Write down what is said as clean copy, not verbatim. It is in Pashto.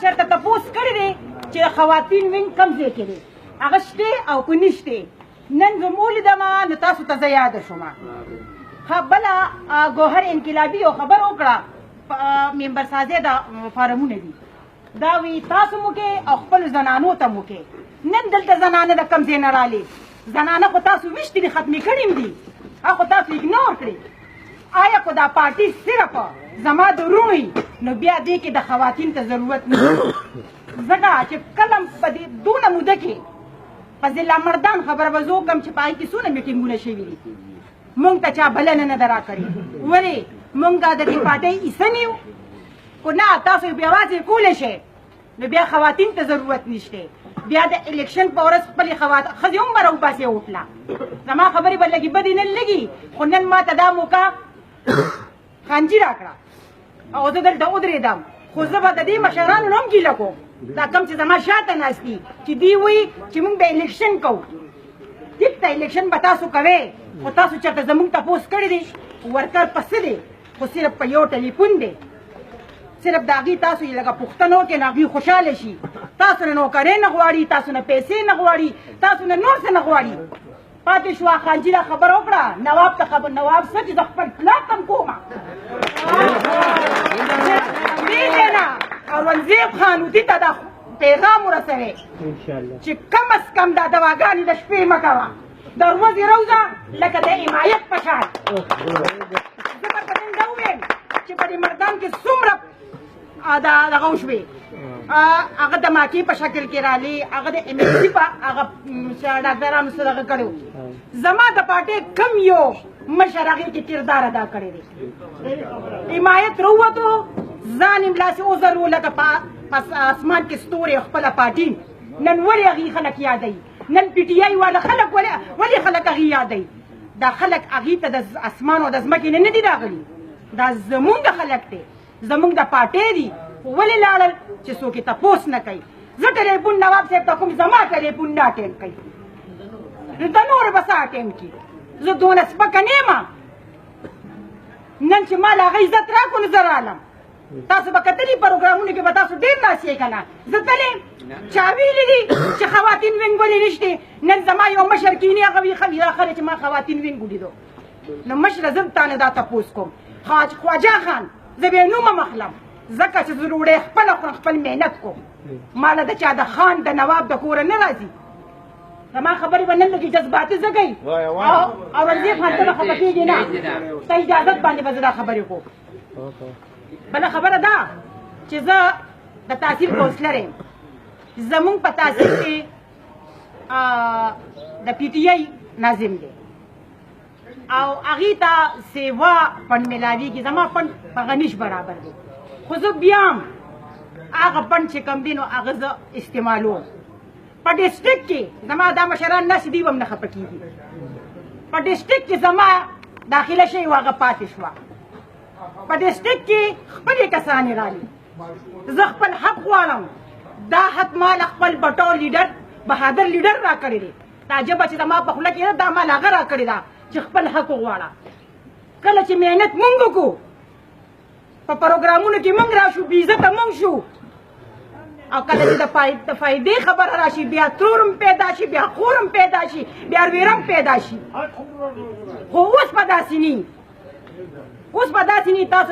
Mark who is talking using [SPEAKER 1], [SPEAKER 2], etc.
[SPEAKER 1] چېرته تپوس کړی دی چې خواتین وینګ کوم ځای کې دی هغه شته او که نشته نن زه مو ولیدمه نو تاسو ته زه یاده شومه بله ګوهر انقلابي یو خبر وکړه ممبر سازی د فارمونه دي دا وی تاسو مو کې او خپلو زنانو ته مو کې نن دلته زنانه د کوم ځای نه رالې زنانه خو تاسو ویشتې دي ختمې کړي دي هغه خو تاسو اګنور کړي آیا خو دا پارټي صرف زما د وروڼو نو بیا دې کې د خواتین ته ضرورت نه ځکه چې کله په دې دونه موده کې په ضلع مردان خبره به زه وکړم چې په هغې کې څونه میټینګونه شوي دي مونږ ته چا بلنه نه ده راکړې ولې مونږ د دې پارټۍ حصه نه یو خو نه تاسو بیا یوازې کولی شئ نو بیا خواتین ته ضرورت نشته بیا د الیکشن په ورځ خپلې ښځې هم به راوباسې وکړه زما خبرې به لږې بدې نه لګي خو نن ما ته دا موقع خانجي راکړه او زه دلته ودرېدم خو زه به د دې مشرانو نه هم ګیله کوم دا کوم چې زما شاته ناست دي چې دوی وایي چې موږ به الیکشن کوو ټیک ته الیکشن به تاسو کوئ خو تاسو چېرته زموږ تپوس کړی دی ورکر په څه دی خو صرف په یو ټلیفون دی صرف د هغې تاسو یې لږه پوښتنه وکړئ نو هغوی خوشحاله شي تاسو نه نوکرۍ نه غواړي تاسو نه پیسې نه غواړي تاسو نه نور څه نه غواړي پاتې شوه خانجي دا خبره وکړه نواب ته خبر نواب څه چې زه خپل پلار ته هم کومه دې دی نه اورنګزېب خانودي ته دا پیغام ورسوئ چې کم از کم دا دواګانې د شپې مه کوه د ورځې روزه لکه د حمایت په شان زه به په دې دا وویم چې په دې مردان کې څومره دغه وشوې هغه د ماکې په شکل کې رالي هغه د ایم ایل سی په هغه ډاکټرانو سره دغه کړی زما د پارټۍ کم یو مشر هغې کې کردار ادا کړی دی حمایت راووتو ځان یې ملاسې وځلو لکه په اسمان کې ستوري خپله پارټي نن ولې هغې خلک یادوي نن پي ټي آی والا خلک ولې خلک هغې یادوي دا خلک هغې ته د اسمان او د ځمکې نه دي راغلي دا زمونږ خلک دی زمونږ د پارټۍ دي ولې لاړل چې څوک یې تپوس نه کوي زه ټلیفون نواب صاحب ته کوم زما ټلیفون نه اټینډ کوي نو د نور به څه اټینډ کړي زه دونه سپکه نه یم نن چې ما له هغه عزت راکړو نو زه رالم تاسو به کتلي پروګرامونو کې به تاسو ډېر ناست یې که نه زه تلې چا ویلي دي چې خواتین وینګ ولې نشته نن زما یو مشر کینی هغه وي خلک چې ما خواتین وینګ ولیدو نو مشره زه تا نه دا تپوس کوم خواجه خان زه بیا نوم هم اخلم ځکه چې زه ډوډۍ خپله خورم خپل محنت کوم ما له د چا د خان د نواب د کوره نه راځي زما خبرې به نن لږې جذباتي زه کوي اورنګزېب خان ته به خفه کېږي نه ته اجازت باندې به زه دا خبرې کوم بله خبره ده چې زه د تحصیل کونسلر یم زمونږ په تحصیل کې د پي ټي آی ناظم دی او هغې ته سیوا فنډ میلاویږي زما فنډ هغه نش برابر دی خو زه بیا هم هغه فنډ چې کوم دی نو هغه زه استعمالوم په ډسټرکټ کې زما دا مشران ناست دي هم نه خفه کېږي په ډسټرکټ کې زما داخله شوې وه هغه پاتې شوه په ډسټرکټ کې خپلې کسانې رالي زه خپل حق غواړم دا حق ما له خپل بټو لیډر بهادر لیډر راکړی دی تعجبه چې زما په خوله کې نه دا ما له هغه راکړې ده چې خپل حق وغواړه کله چې محنت مونږ وکړو په پروګرامونو کې مونږ راشو بې عزته مونږ شو او کله چې د فایدې خبره راشي بیا ترور هم پیدا شي بیا خور هم پیدا شي بیا ویره هم پیدا شي خو اوس به داسې نه اوس به داسې نه تاسو